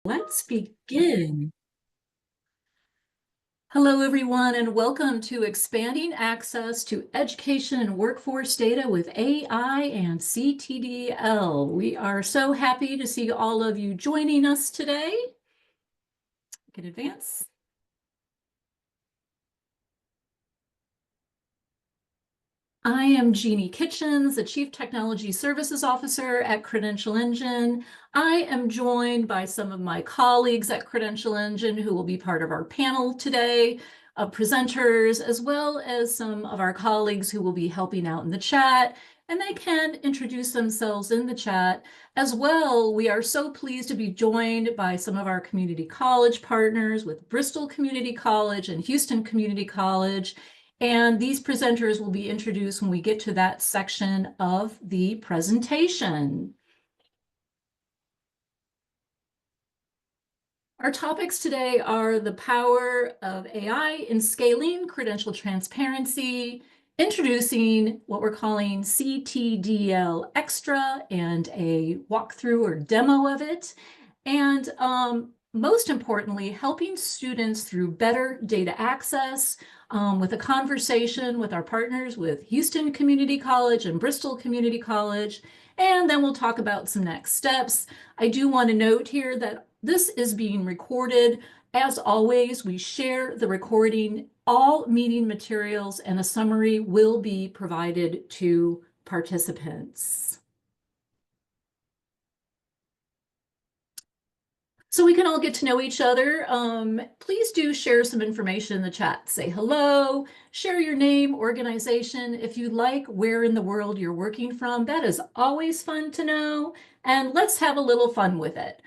Let's begin. Hello, everyone, and welcome to Expanding Access to Education and Workforce Data with AI and CTDL. We are so happy to see all of you joining us today. I can advance. I am Jeannie Kitchens, the Chief Technology Services Officer at Credential Engine. I am joined by some of my colleagues at Credential Engine who will be part of our panel today of presenters, as well as some of our colleagues who will be helping out in the chat, and they can introduce themselves in the chat. As well, we are so pleased to be joined by some of our community college partners with Bristol Community College and Houston Community College. And these presenters will be introduced when we get to that section of the presentation. Our topics today are the power of AI in scaling credential transparency, introducing what we're calling CTDL xTRA and a walkthrough or demo of it, and most importantly, helping students through better data access, with a conversation with our partners with Houston Community College and Bristol Community College, and then we'll talk about some next steps. I do want to note here that this is being recorded. As always, we share the recording. All meeting materials and a summary will be provided to participants. So we can all get to know each other. Please do share some information in the chat. Say hello, share your name, organization, if you like, where in the world you're working from. That is always fun to know. And let's have a little fun with it.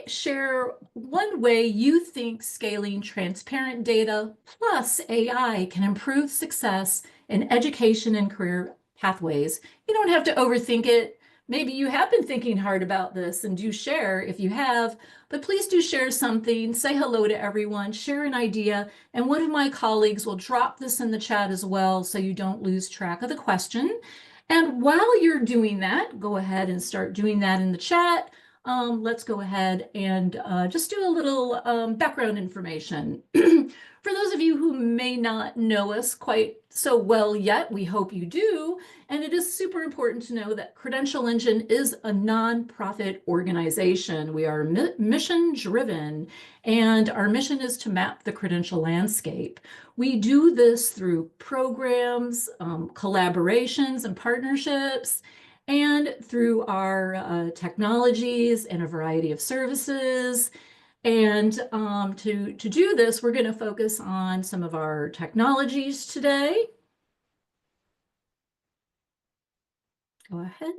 Share one way you think scaling transparent data plus AI can improve success in education and career pathways. You don't have to overthink it. Maybe you have been thinking hard about this and do share if you have, but please do share something, say hello to everyone, share an idea, and one of my colleagues will drop this in the chat as well so you don't lose track of the question. And while you're doing that, go ahead and start doing that in the chat. Let's go ahead and just do a little background information. For those of you who may not know us quite so well yet, we hope you do. And it is super important to know that Credential Engine is a nonprofit organization. We are mission-driven, and our mission is to map the credential landscape. We do this through programs, collaborations, and partnerships, and through our technologies and a variety of services. And to do this, we're going to focus on some of our technologies today. Go ahead.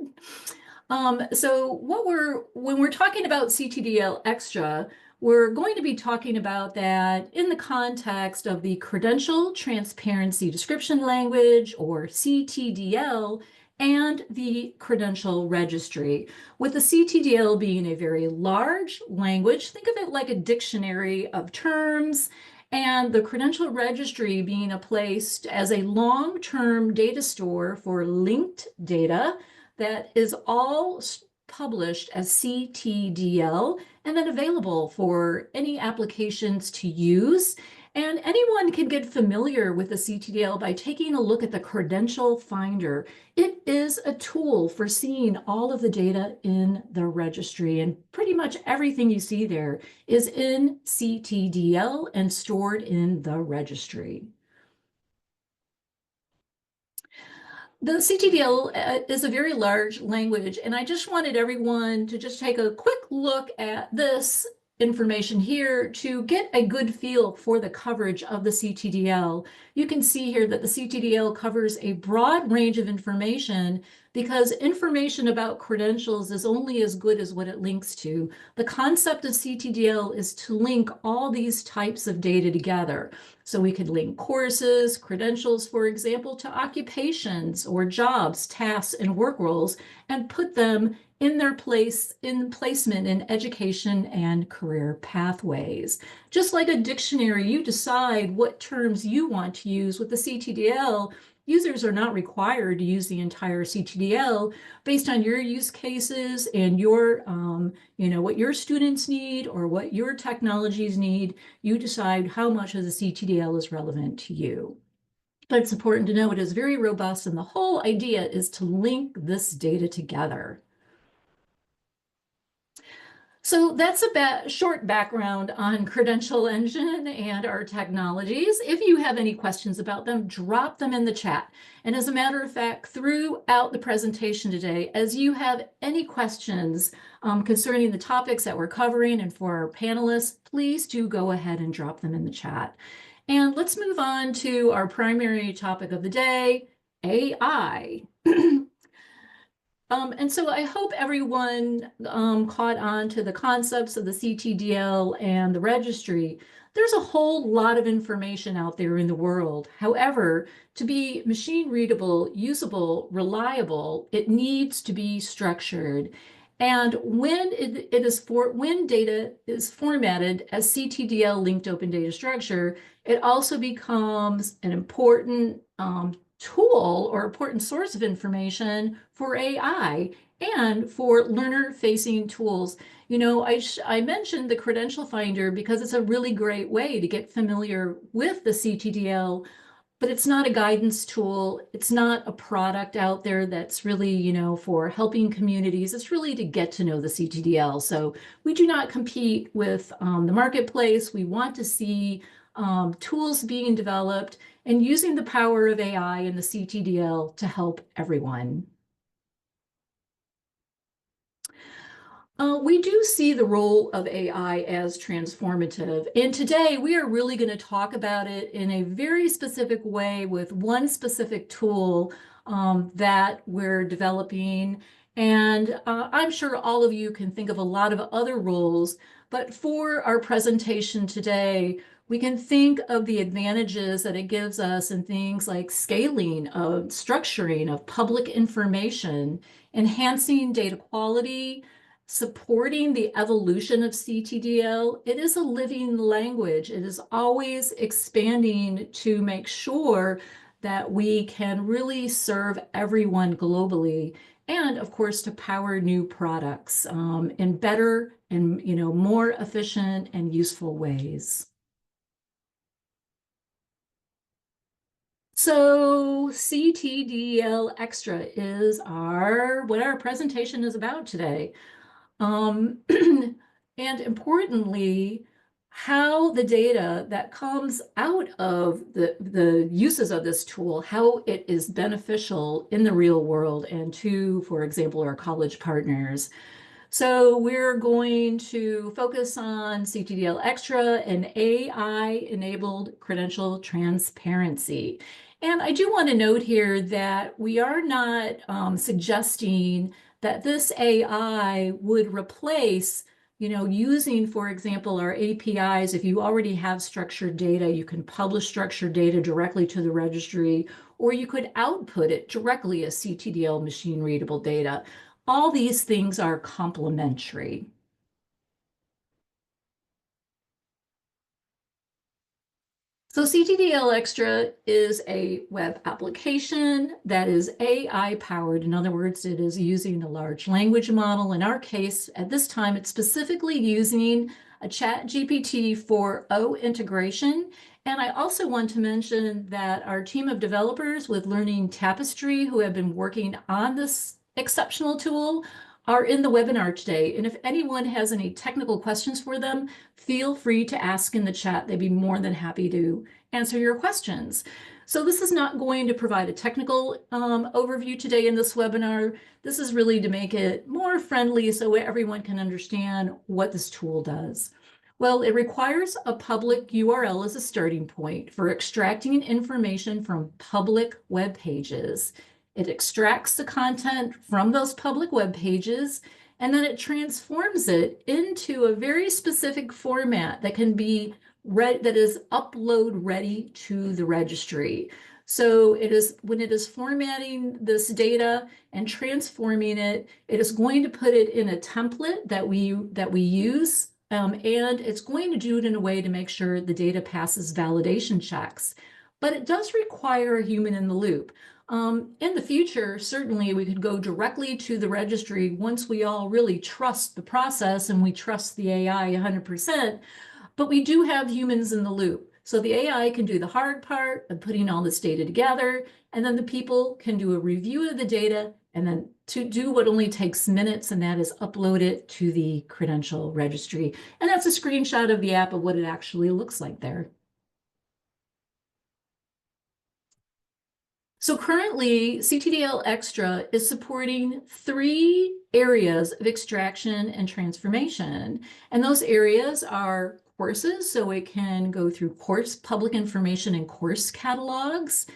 So when we're talking about CTDL xTRA, we're going to be talking about that in the context of the Credential Transparency Description Language, or CTDL, and the Credential Registry. With the CTDL being a very large language, think of it like a dictionary of terms, and the Credential Registry being a place as a long-term data store for linked data that is all published as CTDL and then available for any applications to use. And anyone can get familiar with the CTDL by taking a look at the Credential Finder. It is a tool for seeing all of the data in the registry, and pretty much everything you see there is in CTDL and stored in the registry. The CTDL is a very large language, and I just wanted everyone to just take a quick look at this information here to get a good feel for the coverage of the CTDL. You can see here that the CTDL covers a broad range of information because information about credentials is only as good as what it links to. The concept of CTDL is to link all these types of data together. So we could link courses, credentials, for example, to occupations or jobs, tasks, and work roles, and put them in their place in placement in education and career pathways. Just like a dictionary, you decide what terms you want to use with the CTDL. users are not required to use the entire CTDL. Based on your use cases and your, what your students need or what your technologies need, you decide how much of the CTDL is relevant to you. But it's important to know it is very robust, and the whole idea is to link this data together. So that's a short background on Credential Engine and our technologies. If you have any questions about them, drop them in the chat. And as a matter of fact, throughout the presentation today, as you have any questions concerning the topics that we're covering and for our panelists, please do go ahead and drop them in the chat. And let's move on to our primary topic of the day, AI. And so I hope everyone caught on to the concepts of the CTDL and the registry. There's a whole lot of information out there in the world. However, to be machine readable, usable, reliable, it needs to be structured. And when when data is formatted as CTDL linked open data structure, it also becomes an important tool or important source of information for AI and for learner-facing tools. I mentioned the Credential Finder because it's a really great way to get familiar with the CTDL, but it's not a guidance tool. It's not a product out there that's really, for helping communities. It's really to get to know the CTDL. So we do not compete with the marketplace. We want to see tools being developed and using the power of AI and the CTDL to help everyone. We do see the role of AI as transformative, and today we are really going to talk about it in a very specific way with one specific tool that we're developing. And I'm sure all of you can think of a lot of other roles, but for our presentation today, we can think of the advantages that it gives us in things like scaling, of structuring of public information, enhancing data quality, supporting the evolution of CTDL. It is a living language. It is always expanding to make sure that we can really serve everyone globally, and of course to power new products in better and more efficient and useful ways. So CTDL xTRA is what our presentation is about today. And importantly, how the data that comes out of the uses of this tool, how it is beneficial in the real world and to, for example, our college partners. So we're going to focus on CTDL xTRA and AI-enabled credential transparency. And I do want to note here that we are not suggesting that this AI would replace, using, for example, our APIs. If you already have structured data, you can publish structured data directly to the registry, or you could output it directly as CTDL machine readable data. All these things are complementary. So CTDL xTRA is a web application that is AI powered. In other words, it is using a large language model. In our case, at this time, it's specifically using a ChatGPT 4o integration. And I also want to mention that our team of developers with Learning Tapestry, who have been working on this exceptional tool, are in the webinar today. And if anyone has any technical questions for them, feel free to ask in the chat. They'd be more than happy to answer your questions. So this is not going to provide a technical overview today in this webinar. This is really to make it more friendly so everyone can understand what this tool does. Well, it requires a public URL as a starting point for extracting information from public web pages. It extracts the content from those public web pages, and then it transforms it into a very specific format that can be that is upload ready to the registry. So when it is formatting this data and transforming it, it is going to put it in a template that we use, and it's going to do it in a way to make sure the data passes validation checks. but it does require a human in the loop. In the future, certainly we could go directly to the registry once we all really trust the process and we trust the AI 100%, but we do have humans in the loop. So the AI can do the hard part of putting all this data together, and then the people can do a review of the data and then to do what only takes minutes, and that is upload it to the credential registry. And that's a screenshot of the app of what it actually looks like there. So currently, CTDL xTRA is supporting 3 areas of extraction and transformation. And those areas are courses, so it can go through course public information and course catalogs,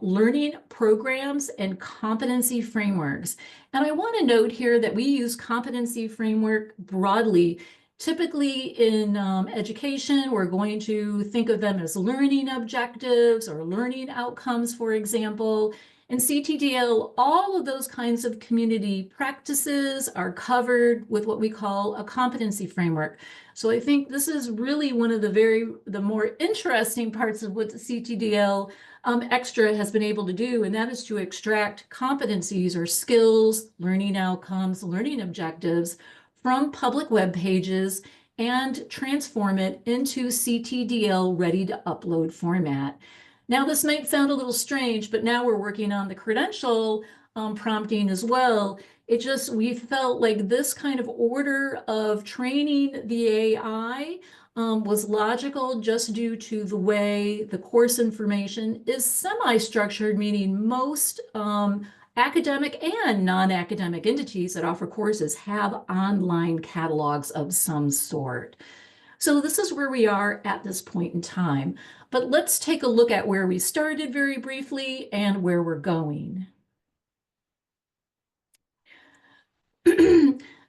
learning programs, and competency frameworks. And I want to note here that we use competency framework broadly. Typically in education, we're going to think of them as learning objectives or learning outcomes, for example. In CTDL, all of those kinds of community practices are covered with what we call a competency framework. So I think this is really one of the more interesting parts of what the CTDL xTRA has been able to do, and that is to extract competencies or skills, learning outcomes, learning objectives from public web pages and transform it into CTDL ready to upload format. Now, this might sound a little strange, but now we're working on the credential prompting as well. We felt like this kind of order of training the AI was logical just due to the way the course information is semi-structured, meaning most academic and non-academic entities that offer courses have online catalogs of some sort. So this is where we are at this point in time. But let's take a look at where we started very briefly and where we're going.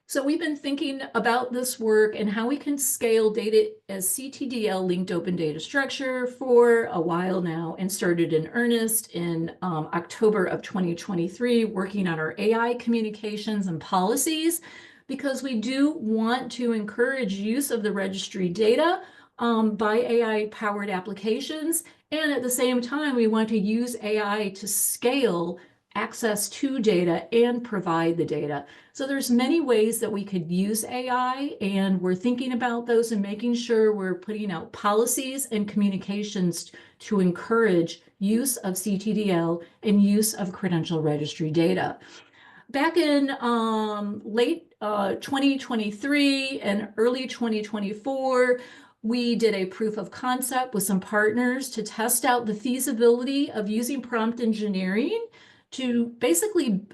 So we've been thinking about this work and how we can scale data as CTDL linked open data structure for a while now, and started in earnest in October of 2023, working on our AI communications and policies, because we do want to encourage use of the registry data by AI-powered applications. And at the same time, we want to use AI to scale access to data and provide the data. So there's many ways that we could use AI, and we're thinking about those and making sure we're putting out policies and communications to encourage use of CTDL and use of credential registry data. Back in late 2023 and early 2024, we did a proof of concept with some partners to test out the feasibility of using prompt engineering to basically,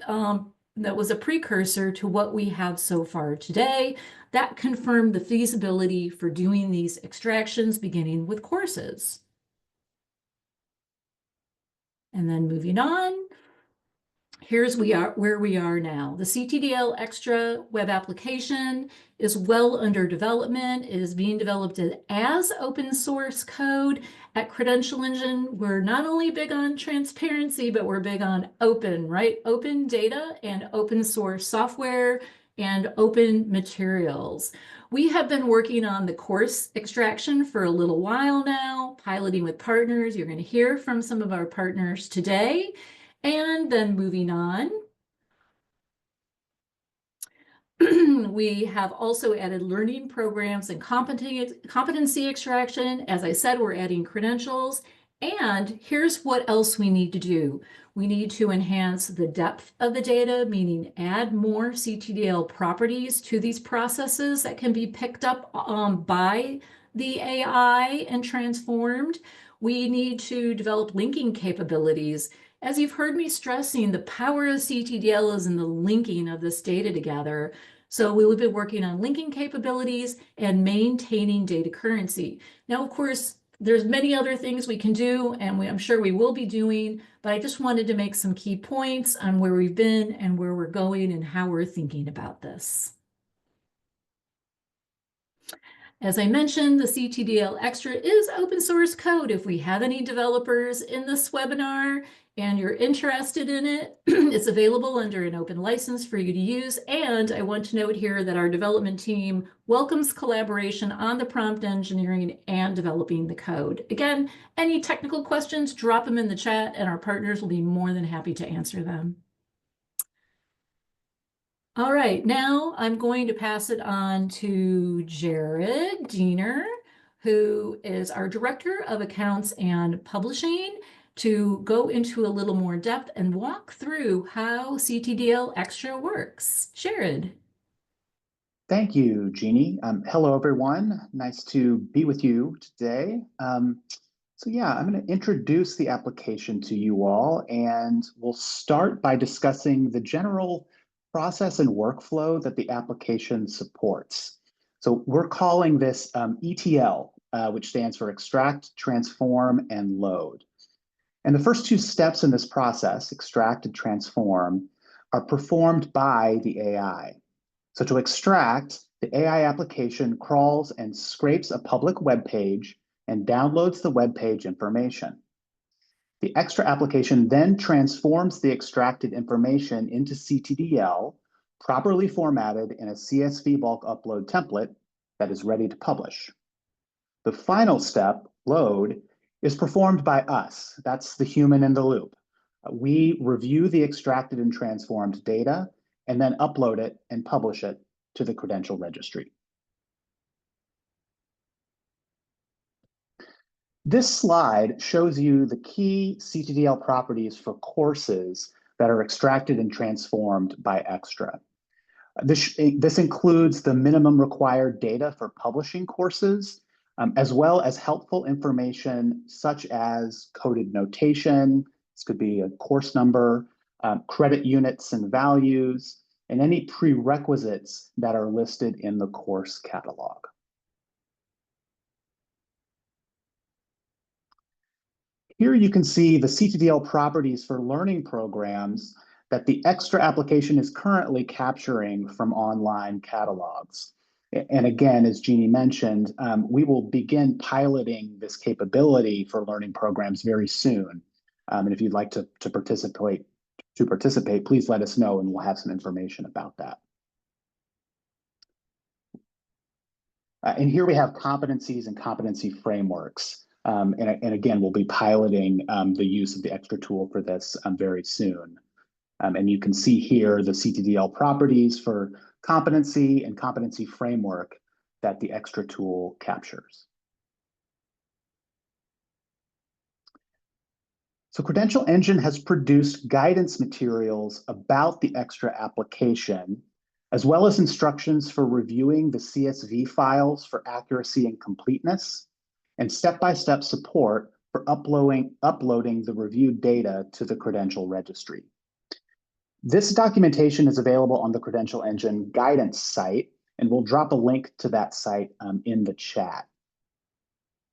that was a precursor to what we have so far today. That confirmed the feasibility for doing these extractions, beginning with courses. And then moving on, here's where we are now. The CTDL xTRA web application is well under development. It is being developed as open source code. At Credential Engine, we're not only big on transparency, but we're big on open, right? Open data and open source software and open materials. We have been working on the course extraction for a little while now, piloting with partners. You're going to hear from some of our partners today. And then moving on, we have also added learning programs and competency extraction. As I said, we're adding credentials. And here's what else we need to do. We need to enhance the depth of the data, meaning add more CTDL properties to these processes that can be picked up by the AI and transformed. We need to develop linking capabilities. As you've heard me stressing, the power of CTDL is in the linking of this data together. So we will be working on linking capabilities and maintaining data currency. Now, of course, there's many other things we can do, and I'm sure we will be doing, but I just wanted to make some key points on where we've been and where we're going and how we're thinking about this. As I mentioned, the CTDL Extra is open source code. If we have any developers in this webinar and you're interested in it, it's available under an open license for you to use. And I want to note here that our development team welcomes collaboration on the prompt engineering and developing the code. Again, any technical questions, drop them in the chat and our partners will be more than happy to answer them. All right, now I'm going to pass it on to Jared Diener, who is our Director of Accounts and Publishing, to go into a little more depth and walk through how CTDL Extra works. Jared. Thank you, Jeannie. Hello, everyone. Nice to be with you today. So yeah, I'm going to introduce the application to you all, and we'll start by discussing the general process and workflow that the application supports. So we're calling this ETL, which stands for Extract, Transform, and Load. And the first two steps in this process, extract and transform, are performed by the AI. So to extract, the AI application crawls and scrapes a public web page and downloads the web page information. The extra application then transforms the extracted information into CTDL, properly formatted in a CSV bulk upload template that is ready to publish. The final step, load, is performed by us. That's the human in the loop. We review the extracted and transformed data and then upload it and publish it to the Credential Registry. This slide shows you the key CTDL properties for courses that are extracted and transformed by xTRA. This includes the minimum required data for publishing courses, as well as helpful information such as coded notation. This could be a course number, credit units and values, and any prerequisites that are listed in the course catalog. Here you can see the CTDL properties for learning programs that the extra application is currently capturing from online catalogs. And again, as Jeannie mentioned, we will begin piloting this capability for learning programs very soon. And if you'd like to participate, please let us know and we'll have some information about that. And here we have competencies and competency frameworks. And again, we'll be piloting the use of the extra tool for this very soon. And you can see here the CTDL properties for competency and competency framework that the extra tool captures. So Credential Engine has produced guidance materials about the extra application, as well as instructions for reviewing the CSV files for accuracy and completeness, and step-by-step support for uploading the reviewed data to the Credential Registry. This documentation is available on the Credential Engine guidance site, and we'll drop a link to that site in the chat.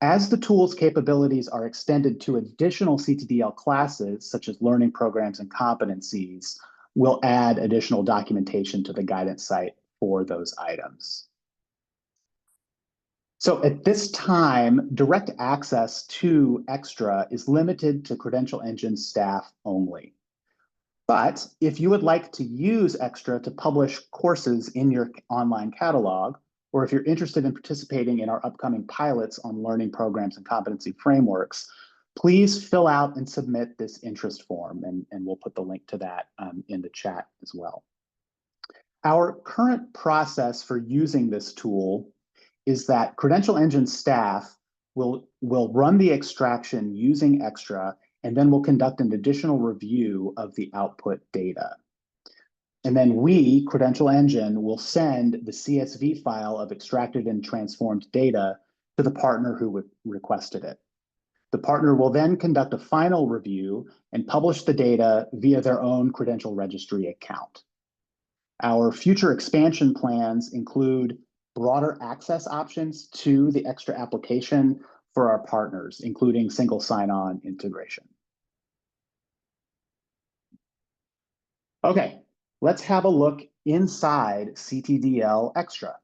As the tool's capabilities are extended to additional CTDL classes, such as learning programs and competencies, we'll add additional documentation to the guidance site for those items. So at this time, direct access to xTRA is limited to Credential Engine staff only. But if you would like to use xTRA to publish courses in your online catalog, or if you're interested in participating in our upcoming pilots on learning programs and competency frameworks, please fill out and submit this interest form, and we'll put the link to that in the chat as well. Our current process for using this tool is that Credential Engine staff will run the extraction using xTRA, and then we'll conduct an additional review of the output data. And then we, Credential Engine, will send the CSV file of extracted and transformed data to the partner who requested it. The partner will then conduct a final review and publish the data via their own Credential Registry account. Our future expansion plans include broader access options to the extra application for our partners, including single sign-on integration. Okay, let's have a look inside CTDL Extra.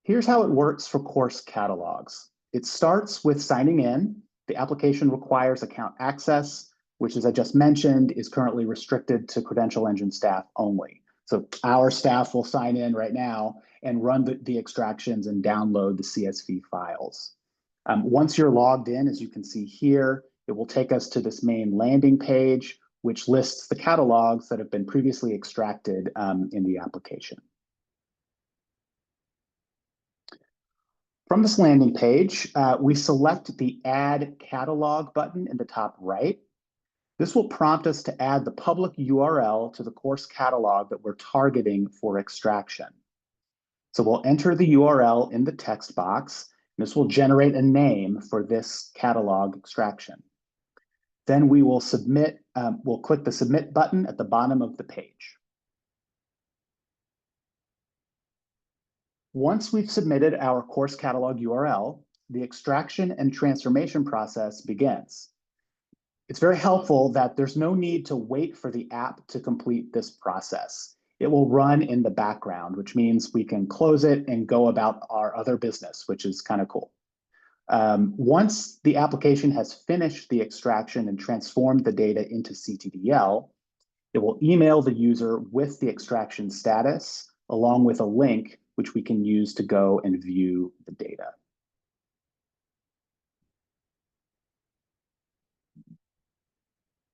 Here's how it works for course catalogs. It starts with signing in. The application requires account access, which, as I just mentioned, is currently restricted to Credential Engine staff only. So our staff will sign in right now and run the extractions and download the CSV files. Once you're logged in, as you can see here, it will take us to this main landing page, which lists the catalogs that have been previously extracted in the application. From this landing page, we select the Add Catalog button in the top right. This will prompt us to add the public URL to the course catalog that we're targeting for extraction. So we'll enter the URL in the text box. And this will generate a name for this catalog extraction. Then we will submit, we'll click the Submit button at the bottom of the page. Once we've submitted our course catalog URL, the extraction and transformation process begins. It's very helpful that there's no need to wait for the app to complete this process. It will run in the background, which means we can close it and go about our other business, which is kind of cool. Once the application has finished the extraction and transformed the data into CTDL, it will email the user with the extraction status, along with a link which we can use to go and view the data.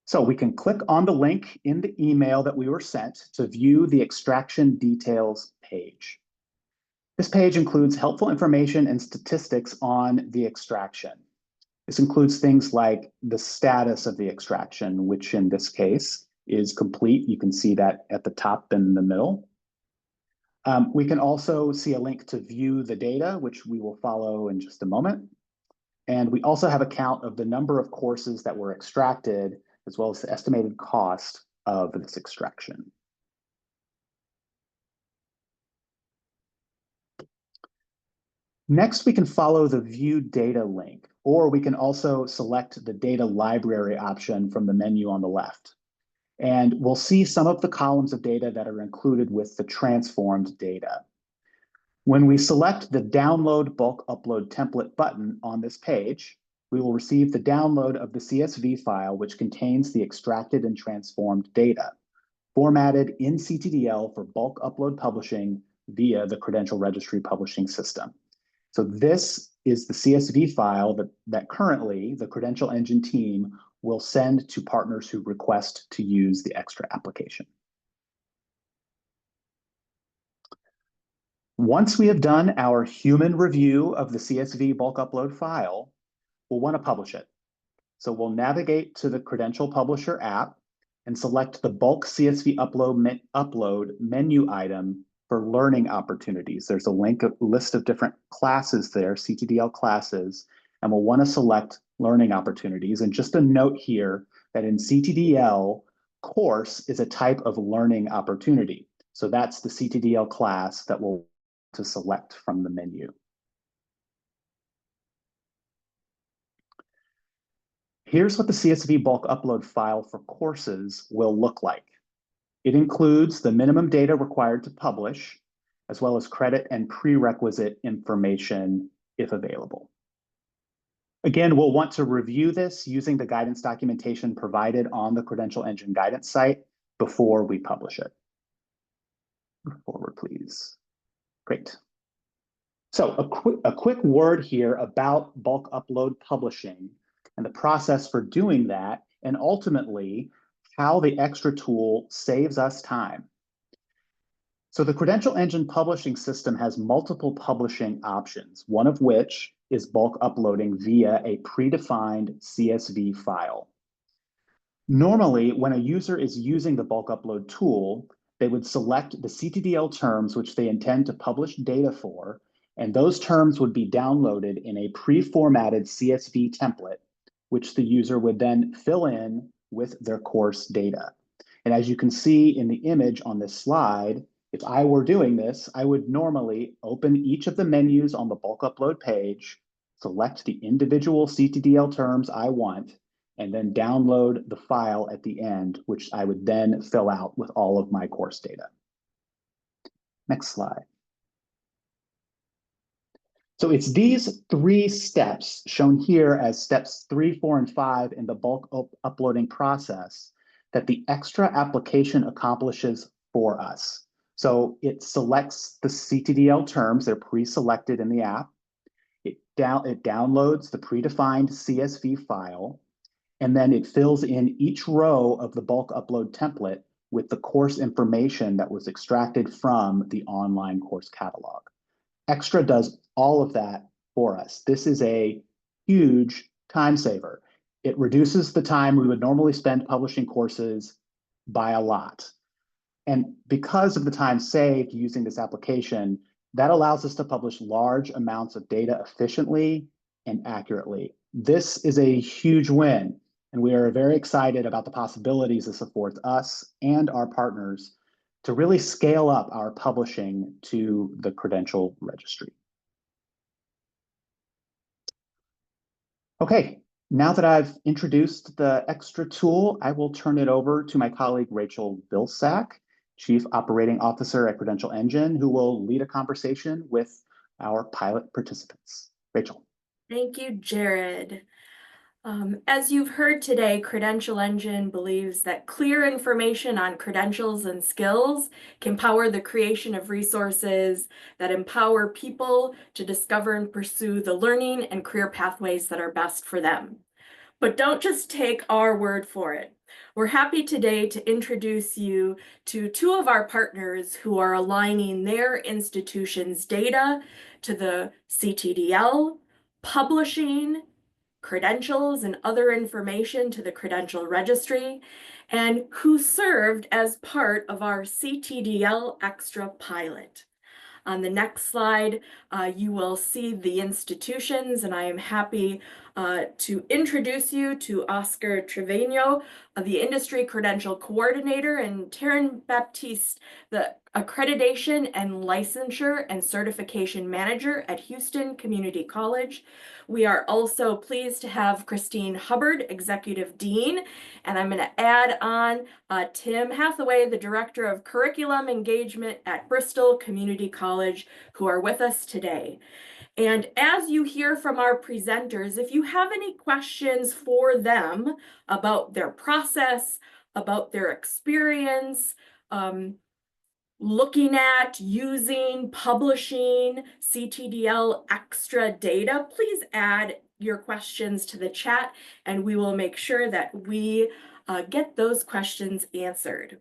So we can click on the link in the email that we were sent to view the extraction details page. This page includes helpful information and statistics on the extraction. This includes things like the status of the extraction, which in this case is complete. You can see that at the top and in the middle. We can also see a link to view the data, which we will follow in just a moment. And we also have a count of the number of courses that were extracted, as well as the estimated cost of this extraction. Next, we can follow the View Data link, or we can also select the Data Library option from the menu on the left. And we'll see some of the columns of data that are included with the transformed data. When we select the Download Bulk Upload Template button on this page, we will receive the download of the CSV file, which contains the extracted and transformed data, formatted in CTDL for bulk upload publishing via the Credential Registry publishing system. So this is the CSV file that currently the Credential Engine team will send to partners who request to use the xTRA application. Once we have done our human review of the CSV bulk upload file, we'll want to publish it. So we'll navigate to the Credential Publisher app and select the bulk CSV upload menu item for learning opportunities. There's a list of different classes there, CTDL classes, and we'll want to select learning opportunities. And just a note here that in CTDL, course is a type of learning opportunity. So that's the CTDL class that we'll to select from the menu. Here's what the CSV bulk upload file for courses will look like. It includes the minimum data required to publish, as well as credit and prerequisite information if available. Again, we'll want to review this using the guidance documentation provided on the Credential Engine guidance site before we publish it. Forward, please. Great. So a quick word here about bulk upload publishing and the process for doing that, and ultimately how the xTRA tool saves us time. So the Credential Engine publishing system has multiple publishing options, one of which is bulk uploading via a predefined CSV file. Normally, when a user is using the bulk upload tool, they would select the CTDL terms which they intend to publish data for, and those terms would be downloaded in a pre-formatted CSV template, which the user would then fill in with their course data. And as you can see in the image on this slide, if I were doing this, I would normally open each of the menus on the bulk upload page, select the individual CTDL terms I want, and then download the file at the end, which I would then fill out with all of my course data. Next slide. So it's these 3 steps shown here as steps 3, 4, and 5 in the bulk uploading process that the xTRA application accomplishes for us. So it selects the CTDL terms, they're pre-selected in the app. It downloads the predefined CSV file, and then it fills in each row of the bulk upload template with the course information that was extracted from the online course catalog. xTRA does all of that for us. This is a huge time saver. It reduces the time we would normally spend publishing courses by a lot. And because of the time saved using this application, that allows us to publish large amounts of data efficiently and accurately. This is a huge win, and we are very excited about the possibilities this affords us and our partners to really scale up our publishing to the credential registry. Okay, now that I've introduced the xTRA tool, I will turn it over to my colleague Rachel Vilsack, Chief Operating Officer at Credential Engine, who will lead a conversation with our pilot participants. Rachel. Thank you, Jared. As you've heard today, Credential Engine believes that clear information on credentials and skills can power the creation of resources that empower people to discover and pursue the learning and career pathways that are best for them. But don't just take our word for it. We're happy today to introduce you to 2 of our partners who are aligning their institution's data to the CTDL, publishing, credentials, and other information to the credential registry, and who served as part of our CTDL xTRA pilot. On the next slide, you will see the institutions, and I am happy to introduce you to Oscar Trevino, the Industry Credential Coordinator, and Taryn Baptiste, the Accreditation and Licensure and Certification Manager at Houston Community College. We are also pleased to have Christine Hubbard, Executive Dean, and I'm going to add on Tim Hathaway, the Director of Curriculum Engagement at Bristol Community College, who are with us today. And as you hear from our presenters, if you have any questions for them about their process, about their experience, looking at, using, publishing CTDL xTRA data, please add your questions to the chat, and we will make sure that we get those questions answered.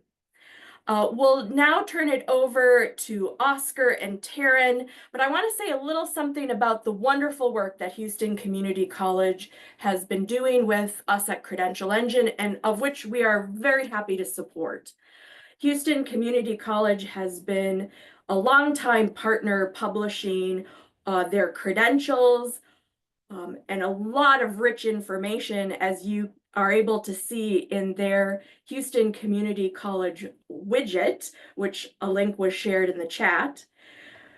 We'll now turn it over to Oscar and Taryn, but I want to say a little something about the wonderful work that Houston Community College has been doing with us at Credential Engine, and of which we are very happy to support. Houston Community College has been a longtime partner publishing their credentials and a lot of rich information, as you are able to see in their Houston Community College widget, which a link was shared in the chat.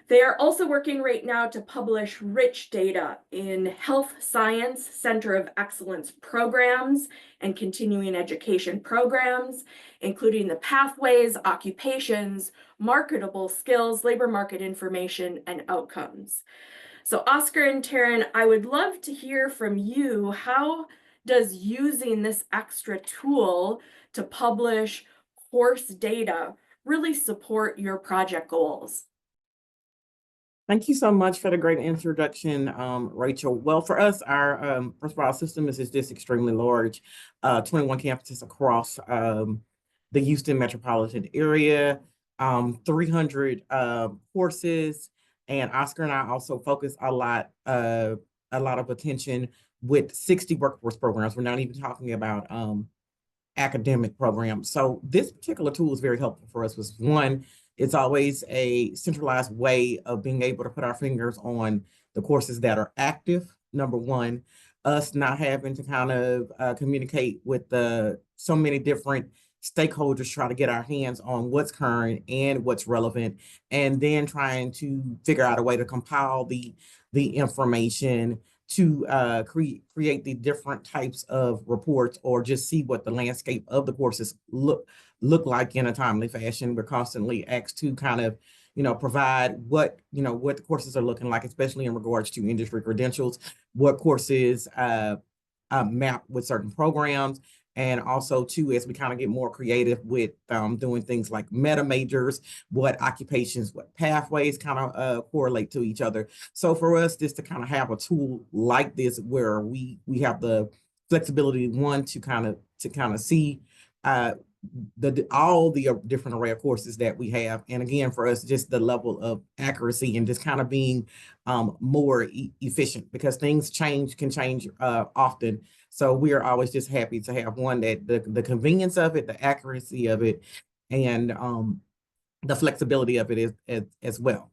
They are also working right now to publish rich data in Health Science Center of Excellence programs and continuing education programs, including the pathways, occupations, marketable skills, labor market information, and outcomes. So Oscar and Taryn, I would love to hear from you. How does using this xTRA tool to publish course data really support your project goals? Thank you so much for the great introduction, Rachel. Well, for us, our first of all, our system is just extremely large, 21 campuses across the Houston metropolitan area, 300 courses, and Oscar and I also focus a lot of attention with 60 workforce programs. We're not even talking about academic programs. So this particular tool is very helpful for us. Was one, it's always a centralized way of being able to put our fingers on the courses that are active, number one, us not having to kind of communicate with so many different stakeholders, try to get our hands on what's current and what's relevant, and then trying to figure out a way to compile the information to create the different types of reports, or just see what the landscape of the courses look like in a timely fashion. We're constantly asked to kind of provide what the courses are looking like, especially in regards to industry credentials, what courses map with certain programs. And also too, as we kind of get more creative with doing things like meta majors, what occupations, what pathways kind of correlate to each other. So for us, just to kind of have a tool like this where we have the flexibility, one, to kind of see all the different array of courses that we have. And again, for us, just the level of accuracy and just kind of being more efficient, because things can change often. So we are always just happy to have one that the convenience of it, the accuracy of it, and the flexibility of it as well.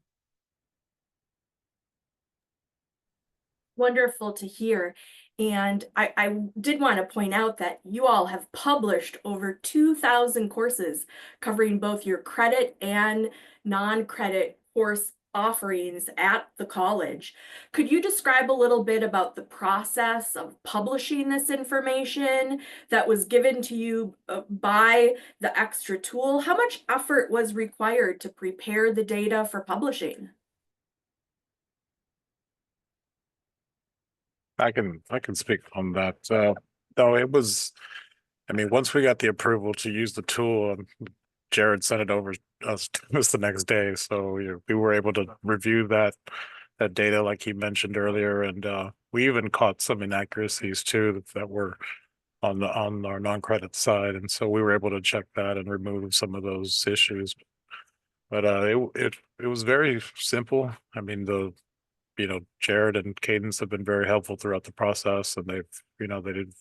Wonderful to hear. And I did want to point out that you all have published over 2,000 courses covering both your credit and non-credit course offerings at the college. Could you describe a little bit about the process of publishing this information that was given to you by the xTRA tool? How much effort was required to prepare the data for publishing? I can speak on that. No, it was, I mean, once we got the approval to use the tool, Jared sent it over us the next day. So we were able to review that data like he mentioned earlier, and we even caught some inaccuracies too that were on our non-credit side, and so we were able to check that and remove some of those issues. But it was very simple. I mean, Jared and Cadence have been very helpful throughout the process, and they did,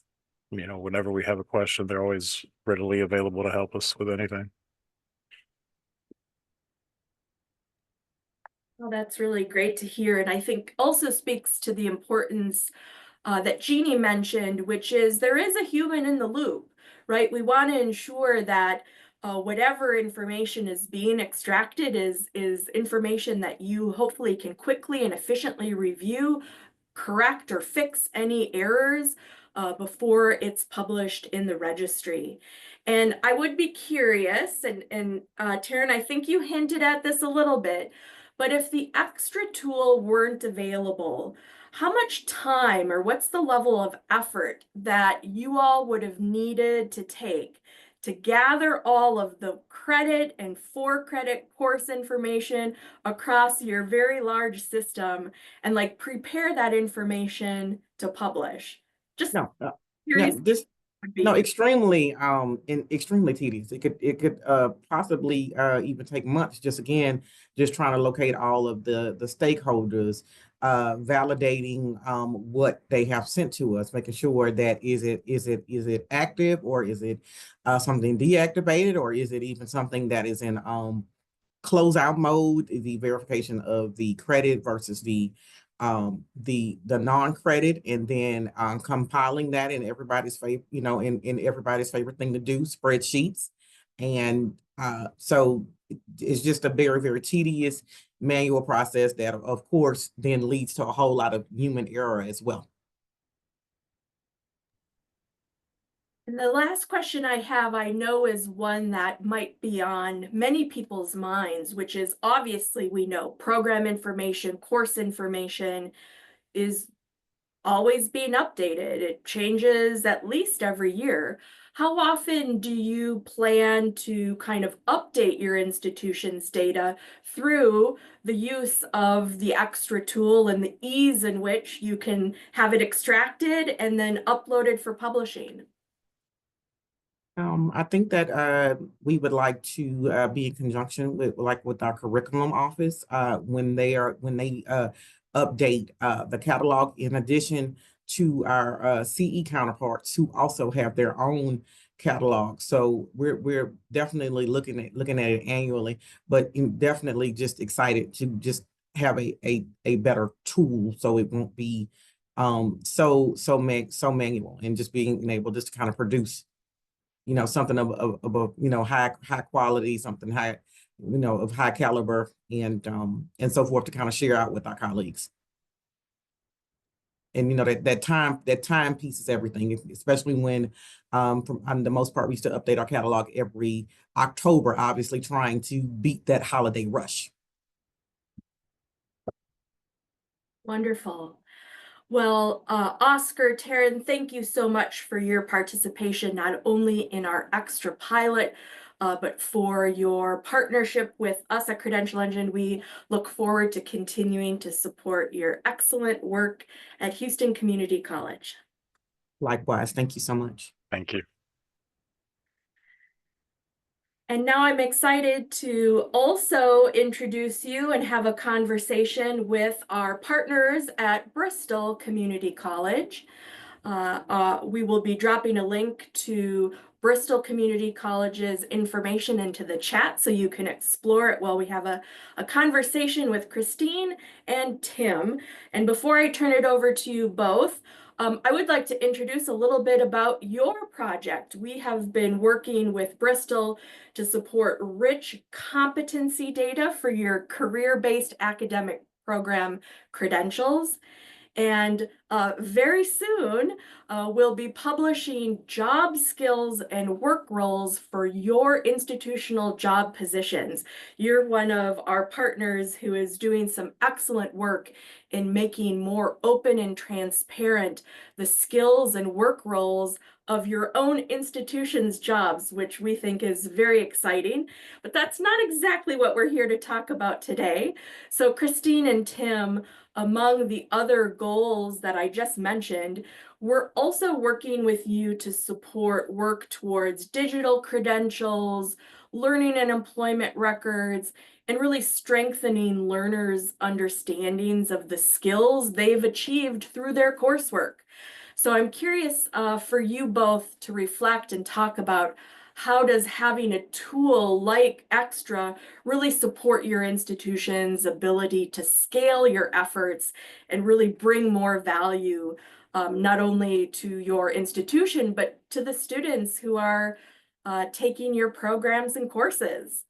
whenever we have a question, they're always readily available to help us with anything. Well, that's really great to hear. And I think also speaks to the importance that Jeannie mentioned, which is there is a human in the loop, right? We want to ensure that whatever information is being extracted is information that you hopefully can quickly and efficiently review, correct or fix any errors before it's published in the registry. And I would be curious, and Taryn, I think you hinted at this a little bit, but if the xTRA tool weren't available, how much time or what's the level of effort that you all would have needed to take to gather all of the credit and for credit course information across your very large system and like prepare that information to publish? Just curious. Extremely extremely tedious. It could possibly even take months, just trying to locate all of the stakeholders, validating what they have sent to us, making sure that is it active, or is it something deactivated, or is it even something that is in closeout mode, the verification of the credit versus the non-credit, and then compiling that in everybody's favor, in everybody's favorite thing to do, spreadsheets. And so it's just a very, very tedious manual process that, of course, then leads to a whole lot of human error as well. And the last question I have, I know, is one that might be on many people's minds, which is obviously we know program information, course information is always being updated. It changes at least every year. How often do you plan to kind of update your institution's data through the use of the xTRA tool and the ease in which you can have it extracted and then uploaded for publishing? I think that we would like to be in conjunction with our curriculum office when they update the catalog, in addition to our CE counterparts who also have their own catalog. So we're definitely looking at it annually, but definitely just excited to just have a better tool, so it won't be so manual, and just being able just to kind of produce something of high quality, something high, of high caliber, and so forth, to kind of share out with our colleagues. And that time piece is everything, especially when on the most part we used to update our catalog every October, obviously trying to beat that holiday rush. Wonderful. Well, Oscar, Taryn, thank you so much for your participation, not only in our xTRA pilot, but for your partnership with us at Credential Engine. We look forward to continuing to support your excellent work at Houston Community College. Likewise, thank you so much. Thank you. And now I'm excited to also introduce you and have a conversation with our partners at Bristol Community College. We will be dropping a link to Bristol Community College's information into the chat so you can explore it while we have a conversation with Christine and Tim. And before I turn it over to you both, I would like to introduce a little bit about your project. We have been working with Bristol to support rich competency data for your career-based academic program credentials. And very soon, we'll be publishing job skills and work roles for your institutional job positions. You're one of our partners who is doing some excellent work in making more open and transparent the skills and work roles of your own institution's jobs, which we think is very exciting. But that's not exactly what we're here to talk about today. So Christine and Tim, among the other goals that I just mentioned, we're also working with you to support work towards digital credentials, learning and employment records, and really strengthening learners' understandings of the skills they've achieved through their coursework. So I'm curious for you both to reflect and talk about how does having a tool like xTRA really support your institution's ability to scale your efforts and really bring more value, not only to your institution, but to the students who are taking your programs and courses?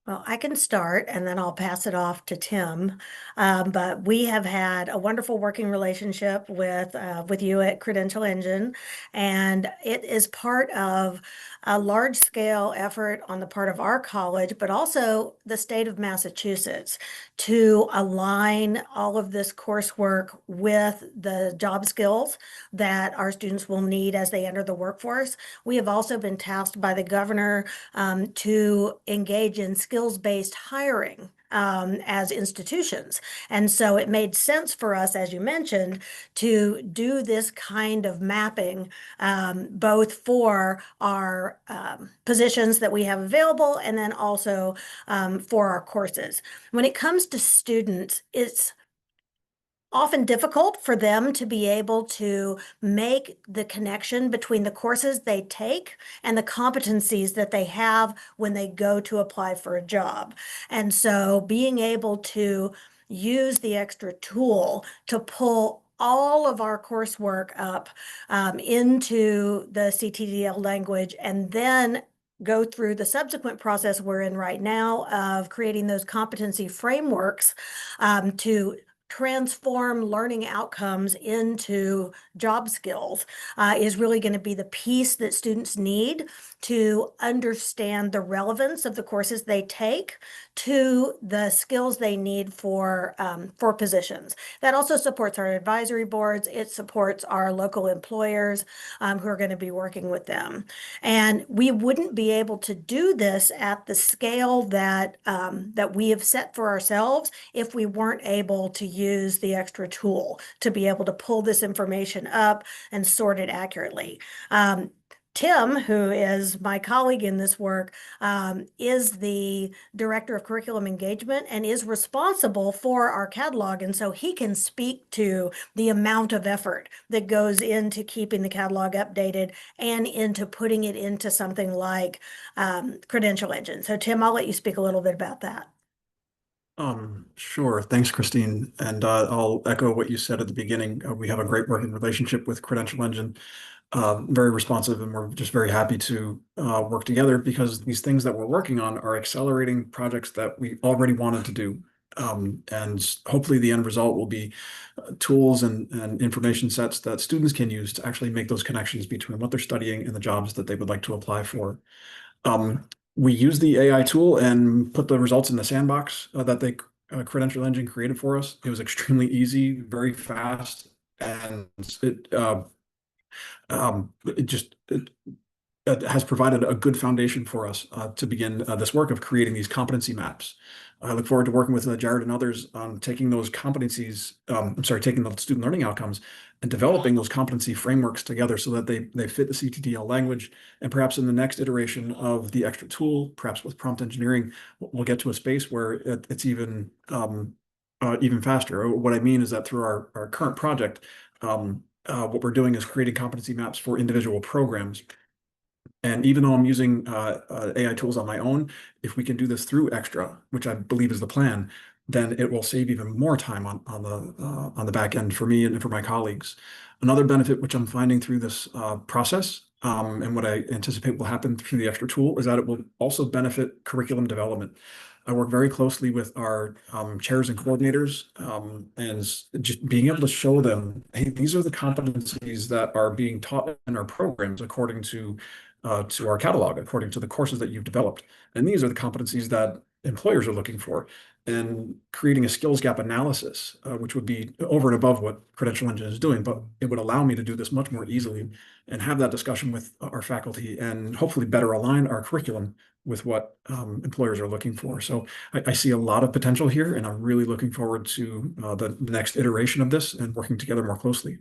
Well, I can start and then I'll pass it off to Tim. But we have had a wonderful working relationship with you at Credential Engine, and it is part of a large-scale effort on the part of our college, but also the state of Massachusetts, to align all of this coursework with the job skills that our students will need as they enter the workforce. We have also been tasked by the governor to engage in skills-based hiring as institutions. And so it made sense for us, as you mentioned, to do this kind of mapping, both for our positions that we have available and then also for our courses. When it comes to students, it's often difficult for them to be able to make the connection between the courses they take and the competencies that they have when they go to apply for a job. And so being able to use the xTRA tool to pull all of our coursework up into the CTDL language and then go through the subsequent process we're in right now of creating those competency frameworks to transform learning outcomes into job skills is really going to be the piece that students need to understand the relevance of the courses they take to the skills they need for positions. That also supports our advisory boards. It supports our local employers who are going to be working with them. And we wouldn't be able to do this at the scale that that we have set for ourselves if we weren't able to use the xTRA tool to be able to pull this information up and sort it accurately. Tim, who is my colleague in this work, is the Director of Curriculum Engagement and is responsible for our catalog. And so he can speak to the amount of effort that goes into keeping the catalog updated and into putting it into something like Credential Engine. So Tim, I'll let you speak a little bit about that. Sure. Thanks, Christine. And I'll echo what you said at the beginning. We have a great working relationship with Credential Engine, very responsive, and we're just very happy to work together because these things that we're working on are accelerating projects that we already wanted to do. And hopefully the end result will be tools and information sets that students can use to actually make those connections between what they're studying and the jobs that they would like to apply for. We use the AI tool and put the results in the sandbox that they Credential Engine created for us. It was extremely easy, very fast, and it has provided a good foundation for us to begin this work of creating these competency maps. I look forward to working with Jared and others on taking those competencies, taking the student learning outcomes and developing those competency frameworks together so that they fit the CTDL language. And perhaps in the next iteration of the xTRA tool, perhaps with prompt engineering, we'll get to a space where it's even faster. What I mean is that through our current project, what we're doing is creating competency maps for individual programs. And even though I'm using AI tools on my own, if we can do this through xTRA, which I believe is the plan, then it will save even more time on the back end for me and for my colleagues. Another benefit which I'm finding through this process, and what I anticipate will happen through the xTRA tool, is that it will also benefit curriculum development. I work very closely with our chairs and coordinators, and just being able to show them, hey, these are the competencies that are being taught in our programs according to our catalog, according to the courses that you've developed. And these are the competencies that employers are looking for. And creating a skills gap analysis, which would be over and above what Credential Engine is doing, but it would allow me to do this much more easily and have that discussion with our faculty and hopefully better align our curriculum with what employers are looking for. So I see a lot of potential here, and I'm really looking forward to the next iteration of this and working together more closely.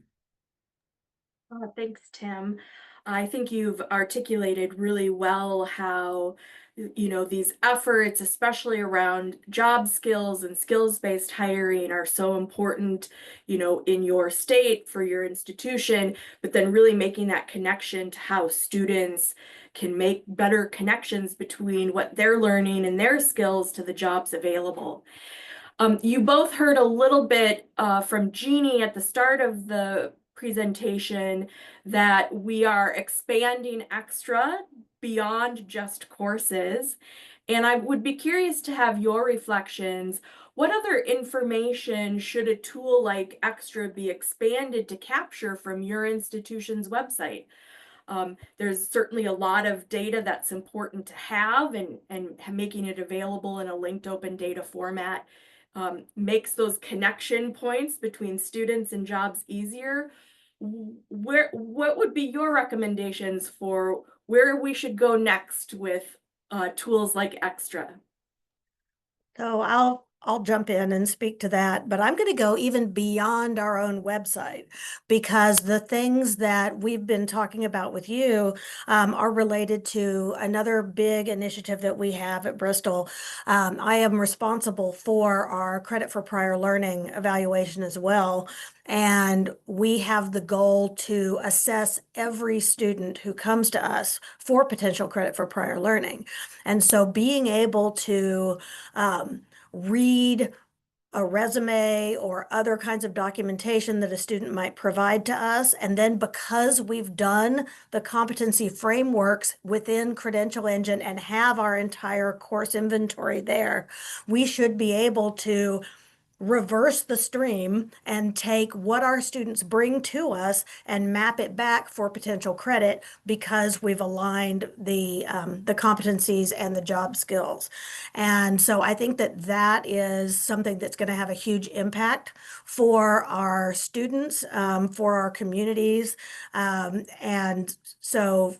Thanks, Tim. I think you've articulated really well how, these efforts, especially around job skills and skills-based hiring, are so important, in your state, for your institution, but then really making that connection to how students can make better connections between what they're learning and their skills to the jobs available. You both heard a little bit from Jeannie at the start of the presentation that we are expanding xTRA beyond just courses. And I would be curious to have your reflections. What other information should a tool like xTRA be expanded to capture from your institution's website? There's certainly a lot of data that's important to have, and making it available in a linked open data format makes those connection points between students and jobs easier. What would be your recommendations for where we should go next with tools like xTRA? So I'll jump in and speak to that, but I'm going to go even beyond our own website, because the things that we've been talking about with you are related to another big initiative that we have at Bristol. I am responsible for our credit for prior learning evaluation as well. And we have the goal to assess every student who comes to us for potential credit for prior learning. And so being able to read a resume or other kinds of documentation that a student might provide to us, and then because we've done the competency frameworks within Credential Engine and have our entire course inventory there, we should be able to reverse the stream and take what our students bring to us and map it back for potential credit, because we've aligned the competencies and the job skills. And so I think that is something that's going to have a huge impact for our students, for our communities. And so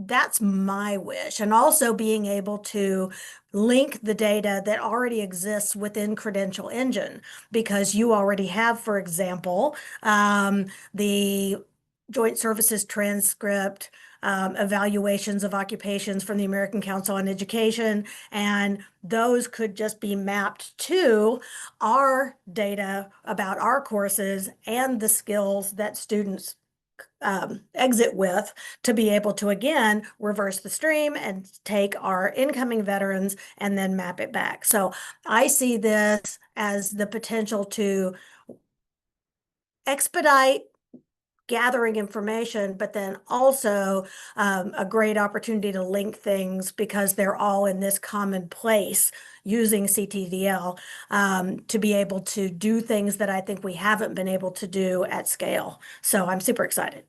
that's my wish. And also being able to link the data that already exists within Credential Engine, because you already have, for example, the joint services transcript, evaluations of occupations from the American Council on Education, and those could just be mapped to our data about our courses and the skills that students exit with, to be able to, again, reverse the stream and take our incoming veterans and then map it back. So I see this as the potential to expedite gathering information, but then also a great opportunity to link things, because they're all in this common place using CTDL to be able to do things that I think we haven't been able to do at scale. So I'm super excited.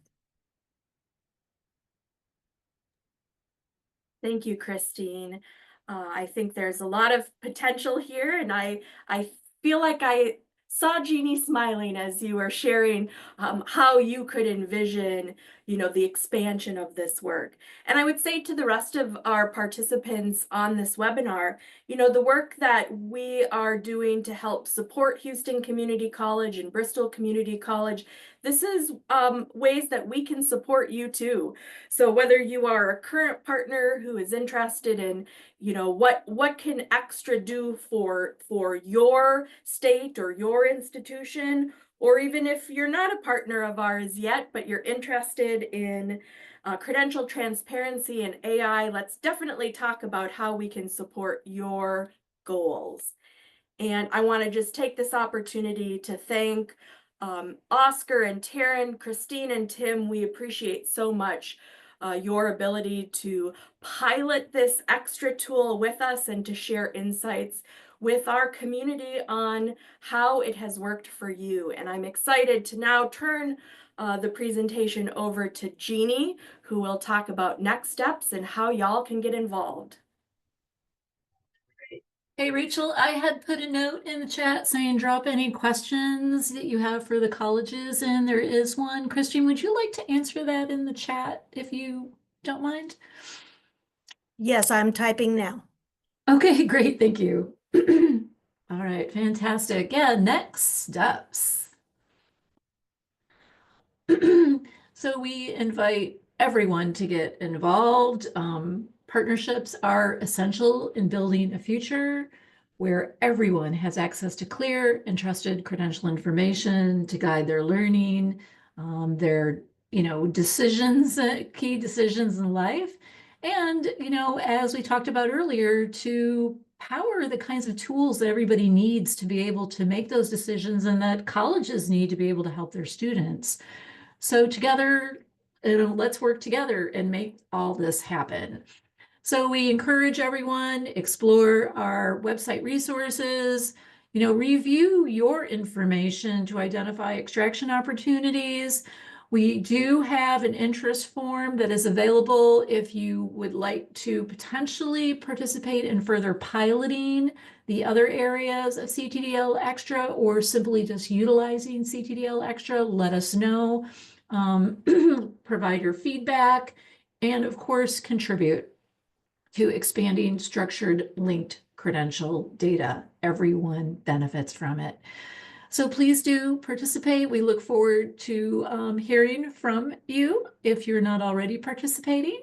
Thank you, Christine. I think there's a lot of potential here, and I feel like I saw Jeannie smiling as you were sharing how you could envision, the expansion of this work. And I would say to the rest of our participants on this webinar, the work that we are doing to help support Houston Community College and Bristol Community College, this is ways that we can support you too. So whether you are a current partner who is interested in, what can xTRA do for your state or your institution, or even if you're not a partner of ours yet, but you're interested in credential transparency and AI, let's definitely talk about how we can support your goals. And I want to just take this opportunity to thank Oscar and Taryn, Christine and Tim. We appreciate so much your ability to pilot this xTRA tool with us and to share insights with our community on how it has worked for you. And I'm excited to now turn the presentation over to Jeannie, who will talk about next steps and how y'all can get involved. Hey, Rachel, I had put a note in the chat saying drop any questions that you have for the colleges, and there is one. Christine, would you like to answer that in the chat if you don't mind? Yes, I'm typing now. Okay, great. Thank you. All right, fantastic. Yeah, next steps. So we invite everyone to get involved. Partnerships are essential in building a future where everyone has access to clear and trusted credential information to guide their learning, their decisions, key decisions in life. And, as we talked about earlier, to power the kinds of tools that everybody needs to be able to make those decisions and that colleges need to be able to help their students. So together, let's work together and make all this happen. So we encourage everyone, explore our website resources, review your information to identify extraction opportunities. We do have an interest form that is available if you would like to potentially participate in further piloting the other areas of CTDL xTRA or simply just utilizing CTDL xTRA. Let us know, provide your feedback, and of course, contribute to expanding structured linked credential data. Everyone benefits from it. So please do participate. We look forward to hearing from you if you're not already participating.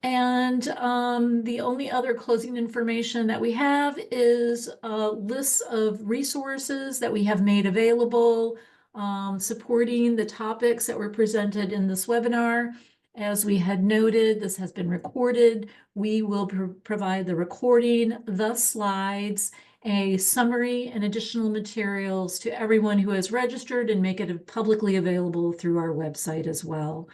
And the only other closing information that we have is lists of resources that we have made available supporting the topics that were presented in this webinar. As we had noted, this has been recorded. We will provide the recording, the slides, a summary, and additional materials to everyone who has registered and make it publicly available through our website as well.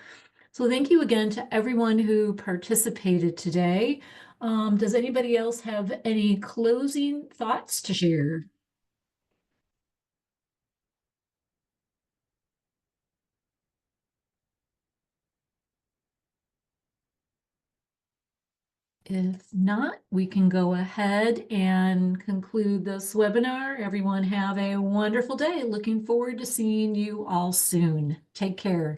So thank you again to everyone who participated today. Does anybody else have any closing thoughts to share? If not, we can go ahead and conclude this webinar. Everyone have a wonderful day. Looking forward to seeing you all soon. Take care.